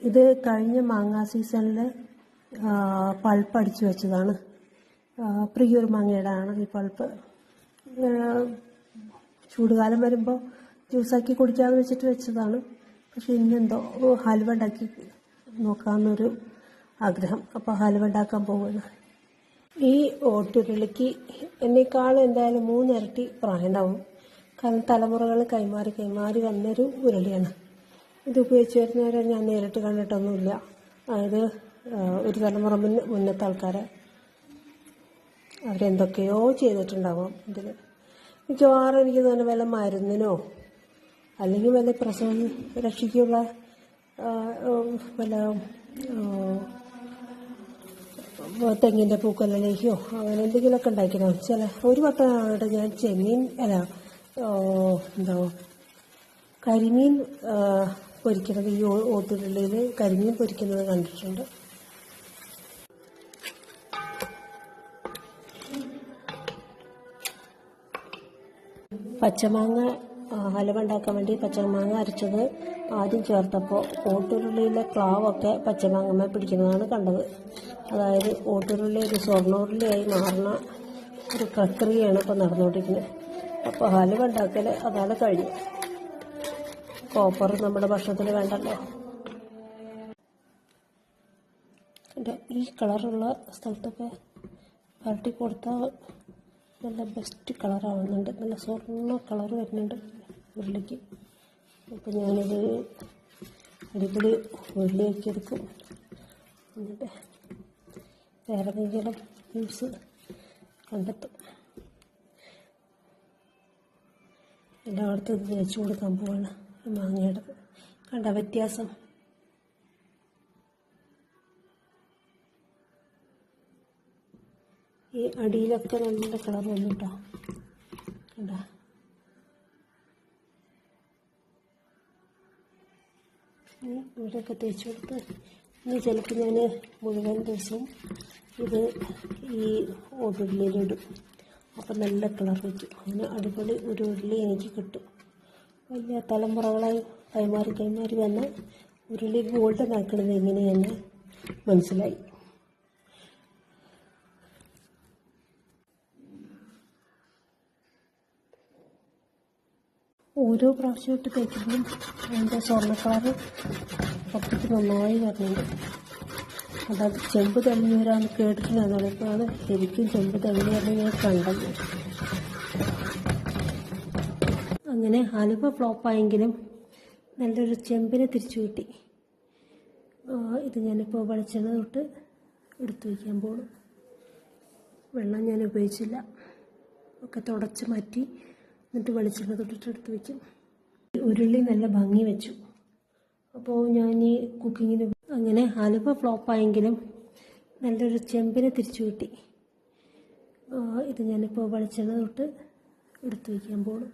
ഇത് കഴിഞ്ഞ മാങ്ങ സീസണിൽ പൾപ്പ് അടിച്ചു വെച്ചതാണ്. പ്രിയൂർ മാങ്ങയുടെ ആണ് ഈ പൾപ്പ്. ചൂടുകാലം വരുമ്പോൾ ജ്യൂസാക്കി കുടിക്കാമെന്ന് വെച്ചിട്ട് വെച്ചതാണ്. പക്ഷെ ഇന്നെന്തോ ഹൽവ ഉണ്ടാക്കി നോക്കാമെന്നൊരു ആഗ്രഹം. അപ്പോൾ ഹൽവ ഉണ്ടാക്കാൻ പോവുകയാണ്. ഈ ഓട്ടുരുളിക്ക് എന്നേക്കാളും എന്തായാലും 3 ഇരട്ടി പ്രായം ഉണ്ടാവും. കാരണം തലമുറകൾ കൈമാറി വന്നൊരു ഉരുളിയാണ്. ഇത് ഉപയോഗിച്ച് വരുന്നവരെ ഞാൻ നേരിട്ട് കണ്ടിട്ടൊന്നുമില്ല. അതായത് ഒരു തലമുറ മുന്നത്തെ ആൾക്കാരെ അവരെന്തൊക്കെയോ ചെയ്തിട്ടുണ്ടാവാം. ഇതിൽ മിക്കവാറും എനിക്ക് തോന്നുന്നു വല്ല മരുന്നിനോ അല്ലെങ്കിൽ വല്ല പ്രസവം രക്ഷയ്ക്കുള്ള വല്ല തെങ്ങിൻ്റെ പൂക്കൊല്ലേക്കോ അങ്ങനെ എന്തെങ്കിലുമൊക്കെ ഉണ്ടാക്കിയതാണ്. ഒരു വട്ടം ഞാൻ കരിമീൻ പൊരിക്കുന്നത്, ഈ ഓട്ടുരുളിയിൽ കരിമീൻ പൊരിക്കുന്നത് കണ്ടിട്ടുണ്ട്. പച്ചമാങ്ങ ഹൽവ ഉണ്ടാക്കാൻ വേണ്ടി പച്ചമാങ്ങ അരച്ചത് ആദ്യം ചേർത്തപ്പോൾ ഓട്ടുരുളിയിലെ ക്ലാവൊക്കെ പച്ചമാങ്ങമ്മ പിടിക്കുന്നതാണ് കണ്ടത്. അതായത് ഓട്ടുരുളി ഒരു സ്വർണ്ണുരുളിയായി മാറുന്ന ഒരു പ്രക്രിയയാണ് ഇപ്പോൾ നടന്നുകൊണ്ടിരിക്കുന്നത്. അപ്പോൾ ഹൽവ ഉണ്ടാക്കൽ അതാണ് കഴിഞ്ഞു. കോപ്പർ നമ്മുടെ ഭക്ഷണത്തിന് വേണ്ടല്ലോ. ഈ കളറുള്ള സ്ഥലത്തൊക്കെ പരട്ടി കൊടുത്താൽ നല്ല ബെസ്റ്റ് കളറാവുന്നുണ്ട്. നല്ല സ്വർണ്ണ കളർ വരുന്നുണ്ട് ഉരുളിക്ക്. അപ്പോൾ ഞാനിത് അടിപൊളി ഉരുളിയാക്കി എടുക്കും. എന്നിട്ട് വേറെ എന്തെങ്കിലും യൂസ് കണ്ടെത്തും. എല്ലായിടത്തും ഇത് തേച്ച് കൊടുക്കാൻ പോവാണ്. മാങ്ങയുടെ കണ്ട വ്യത്യാസം. ഈ അടിയിലൊക്കെ നല്ല കളർ വന്നു കേട്ടോ. കണ്ട ഇവിടെയൊക്കെ തേച്ച് കൊടുത്ത് ഇനി ചിലപ്പോൾ ഞാൻ മുഴുവൻ ദിവസവും ഇത് ഈ ഉരുളിയിലിടും. അപ്പം നല്ല കളർ വയ്ക്കും. അങ്ങനെ അടിപൊളി ഒരു ഉരുളി എനിക്ക് കിട്ടും. വലിയ തലമുറകളായി കൈമാറി വന്ന് ഉരുളി ഗോൾഡൻ ആക്കണത് എങ്ങനെയെന്ന് മനസ്സിലായി. ഓരോ പ്രാവശ്യം ഇട്ട് തേക്കുമ്പോഴും അതിൻ്റെ സ്വർണ്ണ കളറ് പുറത്തേക്ക് നന്നായി വരുന്നുണ്ട്. അതായത് ചെമ്പ് തെളിഞ്ഞ് വരാമെന്ന് കേട്ടിട്ടുണ്ടായിരുന്നു. ഇപ്പോഴാണ് ശരിക്കും ചെമ്പ് തെളിഞ്ഞ് വരുന്നത് ഞാൻ കണ്ടത്. അങ്ങനെ ഹൽവ ഫ്ലോപ്പായെങ്കിലും നല്ലൊരു ചെമ്പിനെ തിരിച്ചു കിട്ടി. ഇത് ഞാനിപ്പോൾ വെളിച്ചെണ്ണ തൊട്ട് എടുത്തു വയ്ക്കാൻ പോകുന്നു. വെള്ളം ഞാൻ ഉപയോഗിച്ചില്ല, ഒക്കെ തുടച്ച് മാറ്റി എന്നിട്ട് വെളിച്ചെണ്ണ തൊട്ടിട്ട് എടുത്ത് വയ്ക്കും. ഉരുളി നല്ല ഭംഗി വെച്ചു. അപ്പോൾ ഞാൻ ഈ കുക്കിങ്ങിന് അങ്ങനെ ഹൽവ ഫ്ലോപ്പായെങ്കിലും നല്ലൊരു ചെമ്പിനെ തിരിച്ചു കിട്ടി. ഇത് ഞാനിപ്പോൾ വെളിച്ചെണ്ണ തൊട്ട് എടുത്ത് വയ്ക്കാൻ പോകുന്നു.